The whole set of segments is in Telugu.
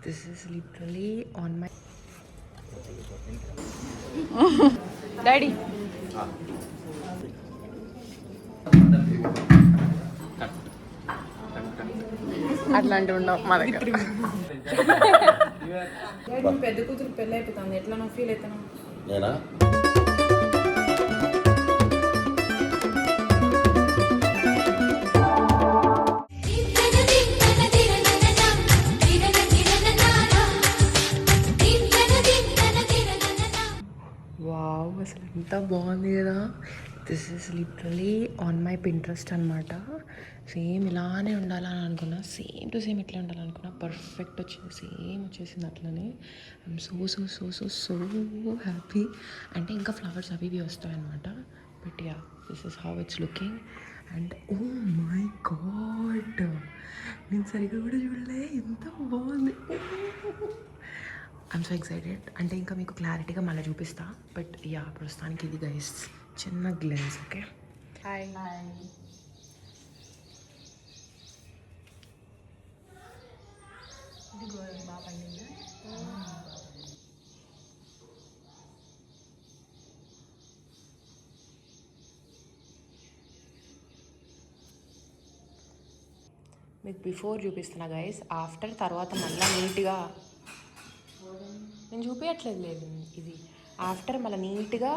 This is literally on my daddy అట్లాంటివి ఉండవు మా దగ్గర. పెద్ద కూతురు పెళ్ళి అయిపోతుంది, ఎట్లా నువ్వు ఫీల్ అవుతాను? నేనా వావ్, అసలు ఎంత బాగుంది కదా. This is literally on my Pinterest అనమాట. సేమ్ ఇలానే ఉండాలని అనుకున్నా, సేమ్ టు సేమ్ ఇట్లా ఉండాలనుకున్నా, పర్ఫెక్ట్ వచ్చింది, సేమ్ వచ్చేసింది అట్లనే. I'm so so so so so happy. అంటే ఇంకా ఫ్లవర్స్ అవి ఇవి వస్తాయన్నమాట. But yeah, this is how it's looking. And oh my god, నేను సరిగ్గా కూడా చూడలే, ఎంత బాగుంది. I'm so excited. అంటే ఇంకా మీకు క్లారిటీగా మళ్ళీ చూపిస్తా. బట్ యా, ప్రస్తుతానికి ఇది గైస్ చిన్న గ్లెన్స్. Okay, hi. ఇది బాగా పండిందా? మీకు బిఫోర్ చూపిస్తున్నా గైస్, ఆఫ్టర్ తర్వాత మళ్ళీ నీట్గా నేను చూపించట్లేదు. లేదు, ఇది ఆఫ్టర్ మళ్ళీ నీట్గా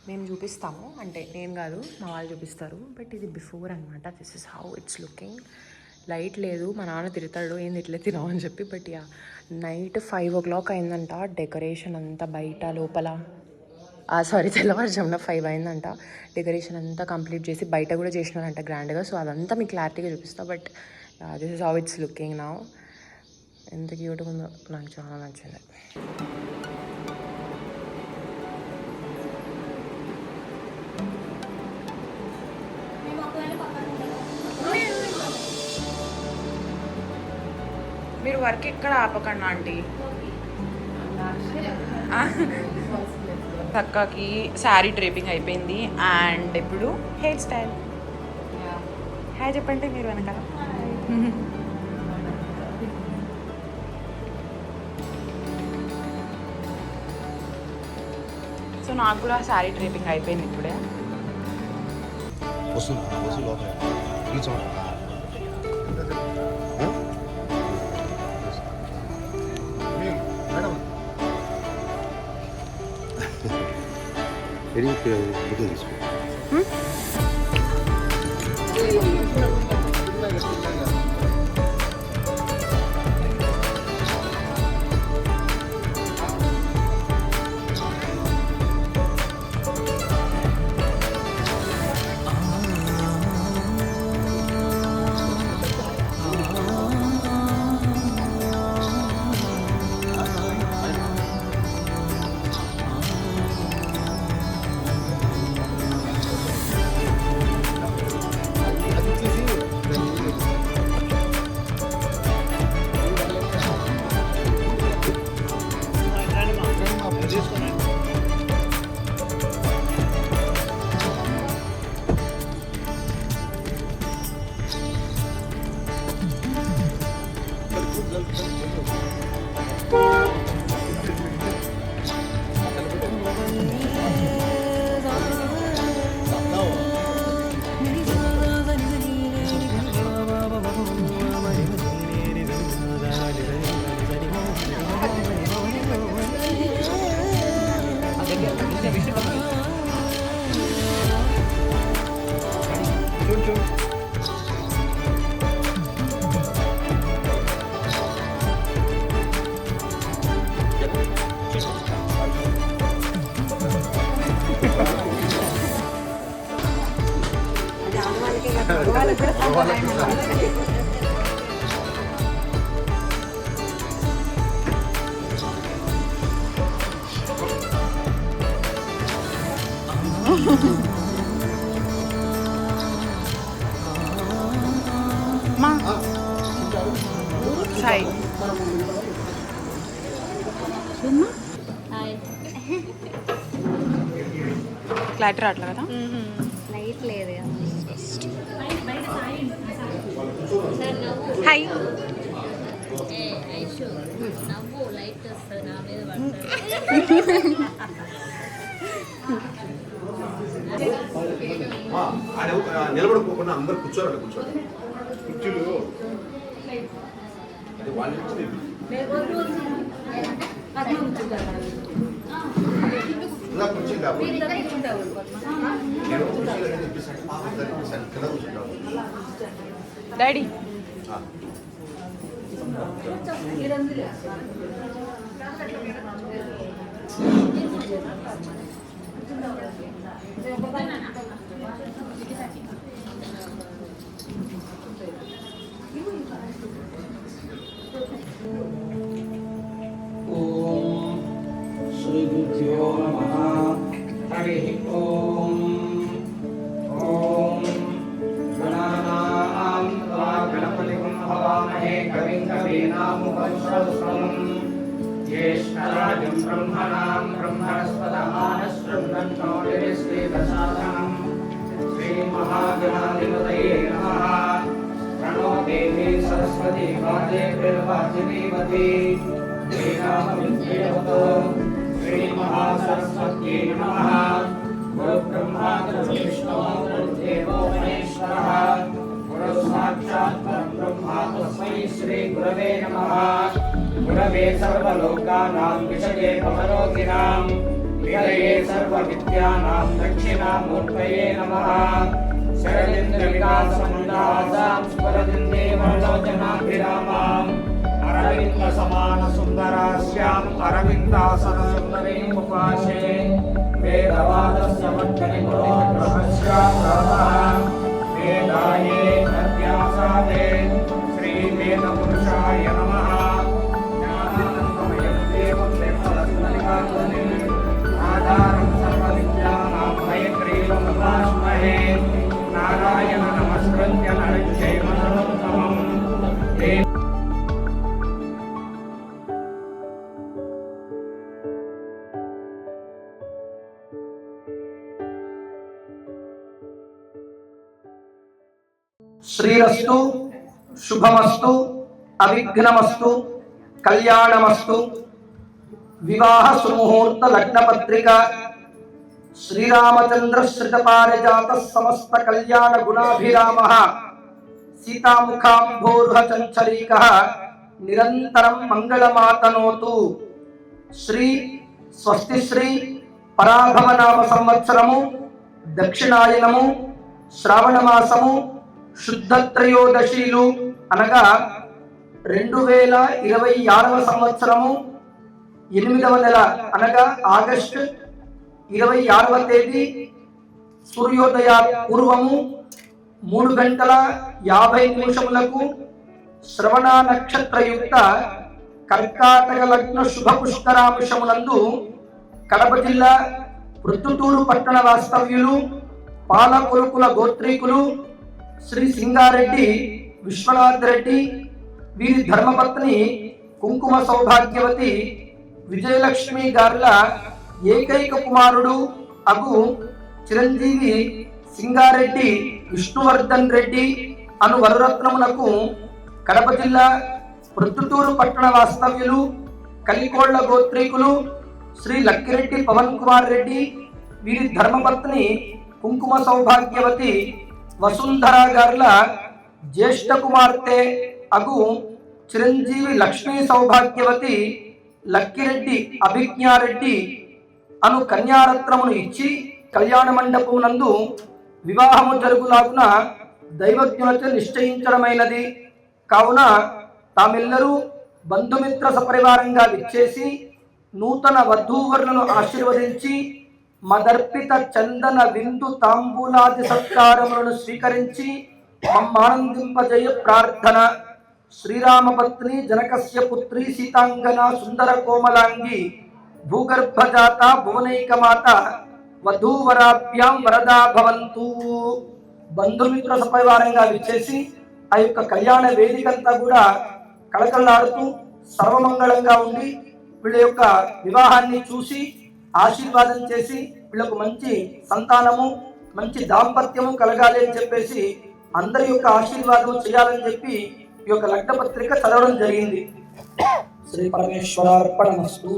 మేము చూపిస్తాము. అంటే నేను కాదు, మా వాళ్ళు చూపిస్తారు. బట్ ఇది బిఫోర్ అనమాట. This is how it's looking. Light లేదు, మా నాన్న తిడతాడు ఏంది ఇట్లా తినవు అని చెప్పి. బట్ యా, నైట్ 5 o'clock అయిందంట. డెకరేషన్ అంతా బయట లోపల, సారీ తెల్లవారుజామున 5 అయిందంట. డెకరేషన్ అంతా కంప్లీట్ చేసి బయట కూడా చేసినారంట గ్రాండ్గా. సో అదంతా మీకు క్లారిటీగా చూపిస్తా. But this is how it's looking now. ఎంత క్యూట్గా ఉందో, నాకు చాలా నచ్చింది. మీరు వర్క్ ఎక్కడ ఆపకండి ఆంటీ. పక్కకి శారీ డ్రేపింగ్ అయిపోయింది. అండ్ ఇప్పుడు హెయిర్ స్టైల్. హాయ్ చెప్పండి మీరు వెనకాల. సో నాకు కూడా శారీ డ్రేపింగ్ అయిపోయింది ఇప్పుడే. మా సాయి క్లారిటీ రావట్లే కదా. లైట్ లేదు. హాయ్. నవ్వు లైట్ వస్తుంది నా మీద పడుతుంది. నిలబడుకోకుండా అందరు కూర్చోరండి కూర్చోండి కుర్చీలు అది వాళ్ళు ఇలా కుర్చీ కాబట్టి నేను కుర్చీలు అనేది ఇప్పిస్తాను పాపం ఇప్పిస్తాను కింద కూర్చుంటాను డాడీ श्रीगुरुभ्यो नमः हरिः ॐ गणानां त्वा गणपतिं हवामहे कविं कवीनामुपनिषदम् ज्येष्ठराजं ब्रह्मणां ब्रह्मणस्पदमानश्रद्धन्नोतिरिश्रीदशासनं श्रीमहागणाधिपतये नमः प्रणो देवी सरस्वती वाजेभिर्वाजिनीवती श्री महासरस्वती नमः गुरु ब्रह्मा गुरु विष्णु गुरुदेवो महेश्वरः गुरु साक्षात् परब्रह्म तस्मै श्री गुरवे नमः गुरवे सर्वलोकानां विषये भवरोगिणां विषये सर्वविद्यानां दक्षिणामूर्तये नमः शरदिन्द्रविलासमण्डहासां स्फुरदिन्देवलोचनाभिरामाम् अरविंद समान सुंदरास्याम अरविंदासन सुंदरीं उपासे वेदवादस्य मत्तनि गुरोर्ब्रह्मस्यां रामः वेदाये अध्यासादे श्री वेदपुरुषाय नमः ज्ञानानन्दमयं देवं निर्मलस्फटिकाकृतिम् आधारं सर्वविद्यानां हयग्रीवमुपास्महे नारायण नमस्कृत्य नरं चैव नरोत्तमम् శ్రీరస్తు శుభమస్తు అవిఘ్నమస్తు కళ్యాణమస్తు వివాహ సుముహూర్త లగ్న పత్రిక శ్రీరామచంద్ర శ్రిత పారిజాత సమస్త కళ్యాణ గుణాభిరామ సీతాముఖాంభోర్హ చంచరీక నిరంతరం మంగళమాతనోతు. శ్రీ స్వస్తి శ్రీ పరాభవనామ సంవత్సరము దక్షిణాయనము శ్రావణ మాసము శుద్ధ త్రయోదశీలు అనగా 2026వ సంవత్సరము 8వ నెల అనగా ఆగస్టు 26వ తేదీ సూర్యోదయ పూర్వము 3:50 శ్రవణ నక్షత్రయుక్త కర్కాటక లగ్న శుభ పుష్కరాంశమునందు కడప జిల్లా ప్రొద్దుటూరు పట్టణ వాస్తవ్యులు పాలకొలుకుల గోత్రీకులు శ్రీ సింగారెడ్డి విశ్వనాథ్ రెడ్డి వీరి ధర్మపత్ని కుంకుమ సౌభాగ్యవతి విజయలక్ష్మి గారుల ఏకైక కుమారుడు అగు చిరంజీవి సింగారెడ్డి విష్ణువర్ధన్ రెడ్డి అను వరరత్నమునకు కడప జిల్లా ప్రొద్దుటూరు పట్టణ వాస్తవ్యులు కలికోళ్ల గోత్రీకులు శ్రీ లక్కిరెడ్డి పవన్ కుమార్ రెడ్డి వీరి ధర్మపత్ని కుంకుమ సౌభాగ్యవతి వసుంధర గారుల జ్యేష్ఠ కుమార్తె అగు చిరంజీవి లక్ష్మీ సౌభాగ్యవతి లక్కిరెడ్డి అభిజ్ఞారెడ్డి అను కన్యారత్నమును ఇచ్చి కళ్యాణ మండపమునందు వివాహము జరుగులాగున దైవజ్ఞులచే నిశ్చయించడమైనది. కావున తామెల్లరూ బంధుమిత్ర సపరివారంగా విచ్చేసి నూతన వధూవరులను ఆశీర్వదించి మదర్పిత చందన విందు తాంబూలాది సత్కారములను స్వీకరించి మమ్మానందింపజేయ ప్రార్థన. శ్రీరామపత్ని జనకస్య పుత్రి సీతాంగన సుందర కోమలాంగి భూగర్భజాత భువనైకమాత వధూవరాభ్యాం వరదా భవంతు. బంధుమిత్ర సపరివారంగా విచ్చేసి ఆ యొక్క కళ్యాణ వేదికంతా కూడా కళకళలాడుతూ సర్వమంగళంగా ఉండి వీళ్ళ యొక్క వివాహాన్ని చూసి ఆశీర్వాదం చేసి వీళ్ళకు మంచి సంతానము మంచి దాంపత్యము కలగాలి అని చెప్పేసి అందరి యొక్క ఆశీర్వాదం చేయాలని చెప్పి ఈ యొక్క లగ్న పత్రిక చదవడం జరిగింది. శ్రీ పరమేశ్వరార్పణమస్తు.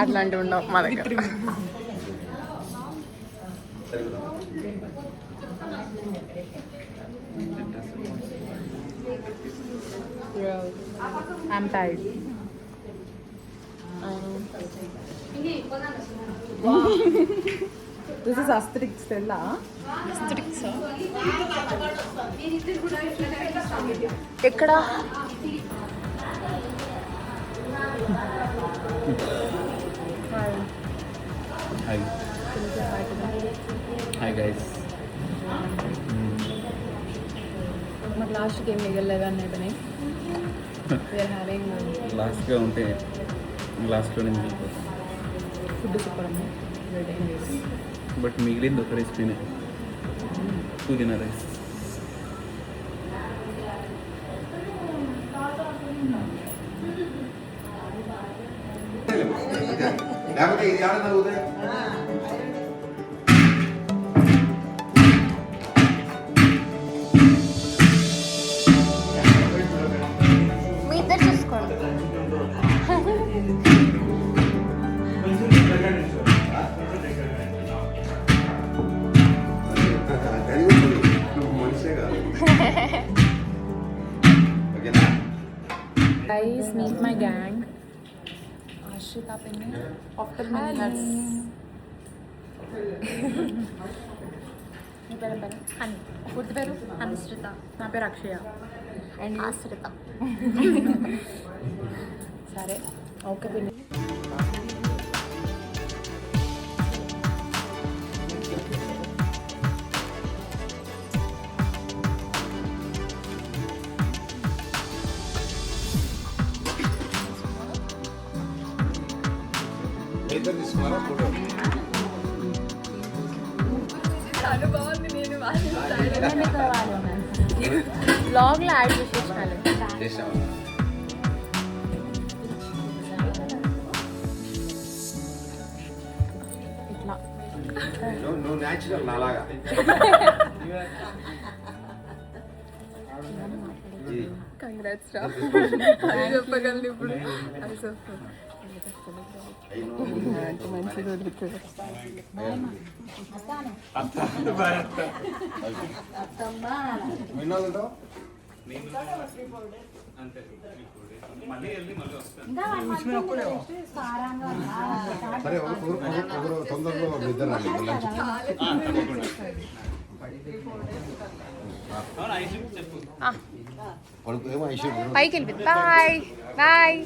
అట్లాంటివి ఉండవు మా దగ్గర. I'm tired. This is Asterix Stella. ఎక్కడ హాయ్ హాయ్ గైస్. మాకు లాస్ట్కి ఏం మిగలలేదా అన్నట్టునే వీఆర్ హ్యావింగ్ లాస్ట్గా ఉంటే లాస్ట్లో నేను వెళ్ళిపోతాను. ఫుడ్ సూపర్ అమ్మ. బట్ మిగిలింది ఒక రెసిపీనే, పుదీనా రైస్. లేకపోతే ఇది ఆడ తగ్గుతాయి. మీ ఇద్దరు చూసుకోండి. నువ్వు మనిషే కాదు. ఓకేనా? Guys, meet my gang. Ashita Pinni. After many years. మీ పేరు పేరు హని పూర్తి పేరు అనుశ్రిత నా పేరు అక్షయ. అండ్ ఆశ్రిత. సరే ఓకే పిన్ని. ఇద్దరు తీసుకున్నారా ఫోటో? బ్లాగ్లో యాడ్ చేసేసినాలి. చేసావా? ఇట్లా నువ్వు న్యాచురల్ నాలాగా. కంగ్రాట్స్ రా. అది చెప్పగలను ఇప్పుడు. అది చెప్పు. మంచి దొరుకుతుంది. సరే ఒకరు తొందరలో ఇద్దరు రండి లంచ్. వాళ్ళకి ఏమో ఐశ్వర్యం పైకి వెళ్ళిపోయింది. Bye bye.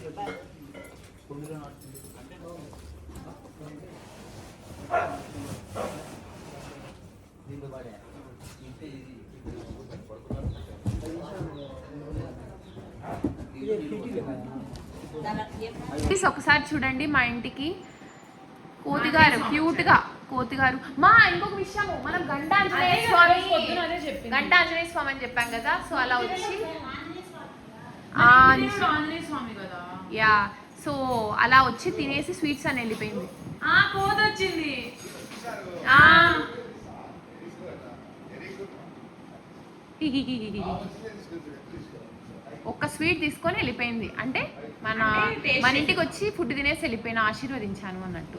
ప్లీజ్ ఒకసారి చూడండి మా ఇంటికి కోతిగారు క్యూట్గా కోతిగారు. మా ఇంకొక విషయము మనం గంటాంజనేయ స్వామి అని చెప్పాం కదా. సో అలా వచ్చి యా సో అలా వచ్చి తినేసి స్వీట్స్ అని వెళ్ళిపోయింది. కోతి వచ్చింది. ఒక్క స్వీట్ తీసుకొని వెళ్ళిపోయింది. అంటే మన ఇంటికి వచ్చి ఫుడ్ తినేసి వెళ్ళిపోయిన, ఆశీర్వదించాను అన్నట్టు.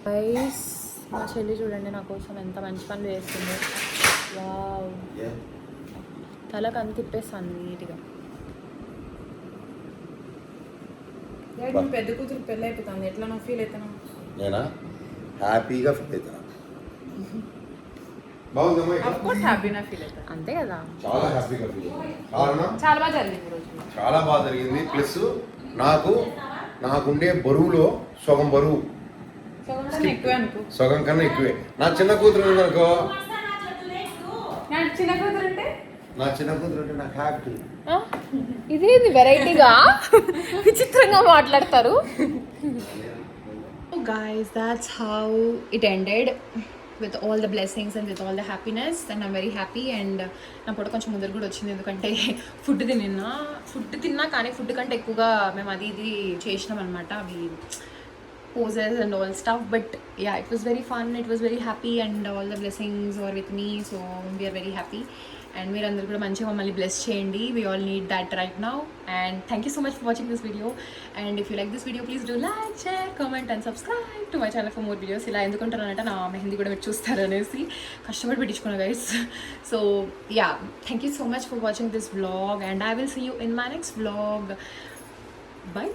గైస్ మా చెల్లి చూడండి నా కోసం ఎంత మంచి పనులు చేస్తుంది. వావ్, తలకు అంత తిప్పేస్తాను నీట్గా. పెద్ద కూతురు పెళ్ళి అయిపోతుంది, ఎట్లా నువ్వు ఫీల్ అవుతున్నావు? నేనా హ్యాపీగా ఫీల్ అవుతున్నా. బాగుందమ్మా. హ్యాపీనా ఫీల్ అవుతాను అంతే కదా. చాలా హ్యాపీగా ఫీల్ అవుతున్నా. చాలా బాగా జరిగింది రోజు. చాలా బాగా జరిగింది. ప్లస్ నాకుండే బరువులో సగం బరువు, సగం కన్నా ఎక్కువే. నా చిన్న కూతురు ఉందనుకో, చిన్న కూతురు అంటే నా చిన్న కూతురు అంటే నాకు హ్యాపీ. ఇది వెరైటీగా విచిత్రంగా మాట్లాడతారు. Guys, that's how it ended with all the blessings and with all the happiness, and I'm very happy. And నా పొట్ట కొంచెం ముందర కూడా వచ్చింది, ఎందుకంటే ఫుడ్ తిన్నా కానీ ఫుడ్ కంటే ఎక్కువగా మేము అది ఇది చేసినాం అనమాట. అవి poses and all stuff, but yeah, it was very fun, it was very happy, and all the blessings were with me, so we are very happy. And మీరందరూ కూడా మంచిగా మమ్మల్ని బ్లెస్ చేయండి. We all need that right now. And thank you so much for watching this video. And if you like this video, please do like, share, comment and subscribe to my channel for more videos. ఇలా ఎందుకుంటానంటే నా మెహందీ కూడా మీరు చూస్తారు అనేసి కష్టపడి పెట్టించుకున్నా guys. So yeah, thank you so much for watching this vlog, and I will see you in my next vlog. Bye.